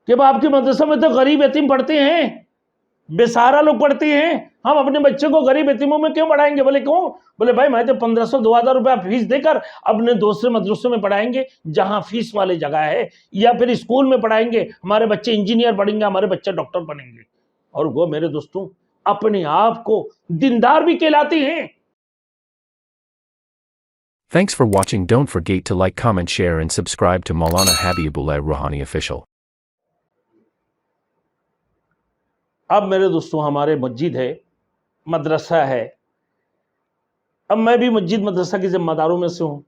کہ آپ کے مدرسے میں تو غریب یتیم پڑھتے ہیں، بے سہارا لوگ پڑھتے ہیں، ہم اپنے بچے کو غریب یتیموں میں کیوں پڑھائیں گے؟ بولے کیوں؟ بولے بھائی میں تو 1500 2000 روپیہ فیس دے کر اپنے دوسرے مدرسوں میں پڑھائیں گے جہاں فیس والے جگہ ہے، یا پھر اسکول میں پڑھائیں گے، ہمارے بچے انجینئر پڑھیں گے، ہمارے بچے ڈاکٹر بنیں گے۔ اور وہ میرے دوستوں اپنے آپ کو دیندار بھی کہلاتے ہیں۔ Thanks for watching. Don't forget to like, comment, share and subscribe to Maulana Habibullah Rouhani Official. اب میرے دوستوں ہمارے مسجد ہے، مدرسہ ہے، اب میں بھی مسجد مدرسہ کے ذمہ داروں میں سے ہوں۔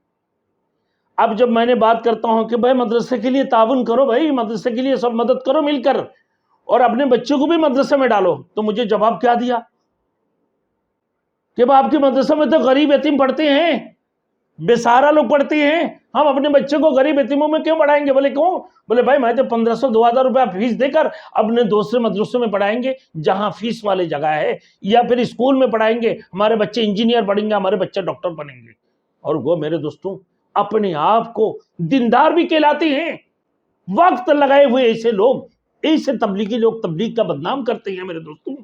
اب جب میں نے بات کرتا ہوں کہ بھائی مدرسے کے لیے تعاون کرو، بھائی مدرسے کے لیے سب مدد کرو مل کر، اور اپنے بچوں کو بھی مدرسے میں ڈالو، تو مجھے جواب کیا دیا کہ آپ کے مدرسے میں تو غریب یتیم پڑھتے ہیں، بے سہارا لوگ پڑھتے ہیں، ہم اپنے بچے کو غریب یتیموں میں کیوں پڑھائیں گے؟ بولے کیوں؟ بولے بھائی میں تو 1500 2000 روپیہ فیس دے کر اپنے دوسرے مدرسوں میں پڑھائیں گے جہاں فیس والے جگہ ہے، یا پھر اسکول میں پڑھائیں گے، ہمارے بچے انجینئر پڑھیں گے، ہمارے بچے ڈاکٹر بنیں گے۔ اور وہ میرے دوستوں اپنے آپ کو دیندار بھی کہلاتے ہیں۔ وقت لگائے ہوئے ایسے لوگ، ایسے تبلیغی لوگ تبلیغ کا بدنام کرتے ہیں میرے دوستوں۔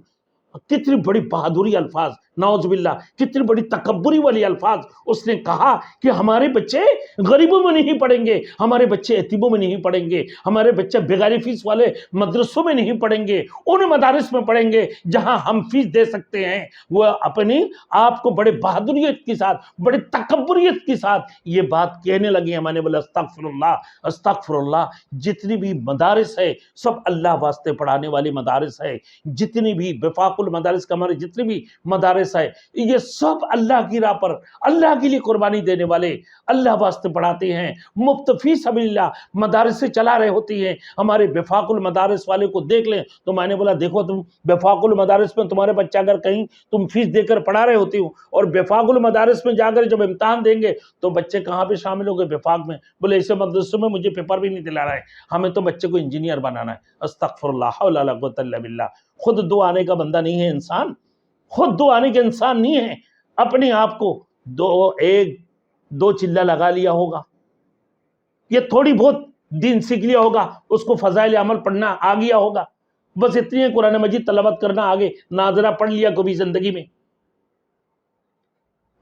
کتنی بڑی بہادری الفاظ، نعوذ باللہ، کتنی بڑی تکبری والی الفاظ۔ اس نے کہا کہ ہمارے بچے غریبوں میں نہیں پڑھیں گے، ہمارے بچے یتیموں میں نہیں پڑھیں گے، ہمارے بچے بغیر فیس والے مدرسوں میں نہیں پڑھیں گے، ان مدارس میں پڑھیں گے جہاں ہم فیس دے سکتے ہیں۔ وہ اپنی آپ کو بڑے بہادریت کے ساتھ، بڑے تکبریت کے ساتھ یہ بات کہنے لگے ہیں۔ میں نے بولا استغفر اللہ، استغفر اللہ۔ جتنی بھی مدارس ہے سب اللہ واسطے پڑھانے والی مدارس ہے، جتنی بھی وفاق المدارس کا ہمارے جتنے بھی مدارس ہے یہ سب اللہ کی راہ پر اللہ کے لیے قربانی دینے والے، اللہ واسطے پڑھاتے ہیں، مفت فی سبیل اللہ مدارس سے چلا رہے ہوتی ہیں۔ ہمارے وفاق المدارس والے کو دیکھ لیں تو میں نے بولا دیکھو تم وفاق المدارس میں تمہارے بچہ اگر کہیں تم فیس دے کر پڑھا رہے ہوتی ہو اور وفاق المدارس میں جا کر جب امتحان دیں گے تو بچے کہاں پہ شامل ہو گئے؟ وفاق میں۔ بولے ایسے مدرسوں میں مجھے پیپر بھی نہیں دلا رہا ہے، ہمیں تو بچے کو انجینئر بنانا ہے۔ استغفر اللہ حول ولا قوۃ الا باللہ۔ خود دو آنے کا بندہ نہیں ہے انسان، خود دو آنے کے انسان نہیں ہے، اپنے آپ کو دو چلہ لگا لیا ہوگا، یہ تھوڑی بہت دین سیکھ لیا ہوگا، اس کو فضائل عمل پڑھنا آ گیا ہوگا، بس اتنی ہے قرآن مجید تلاوت کرنا آگے ناظرہ پڑھ لیا کبھی زندگی میں۔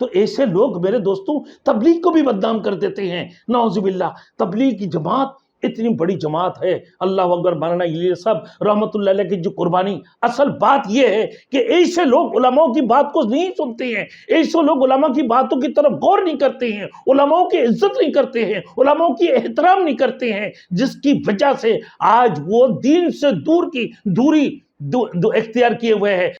تو ایسے لوگ میرے دوستوں تبلیغ کو بھی بدنام کر دیتے ہیں، نعوذ باللہ۔ تبلیغ کی جماعت اتنی بڑی جماعت ہے، اللہ اکبر۔ مولانا یہ سب رحمت اللہ علیہ کی جو قربانی، اصل بات یہ ہے کہ ایسے لوگ علماء کی بات کو نہیں سنتے ہیں، ایسے لوگ علماء کی باتوں کی طرف غور نہیں کرتے ہیں، علماء کی عزت نہیں کرتے ہیں، علماء کی احترام نہیں کرتے ہیں، جس کی وجہ سے آج وہ دین سے دوری اختیار کیے ہوئے ہیں۔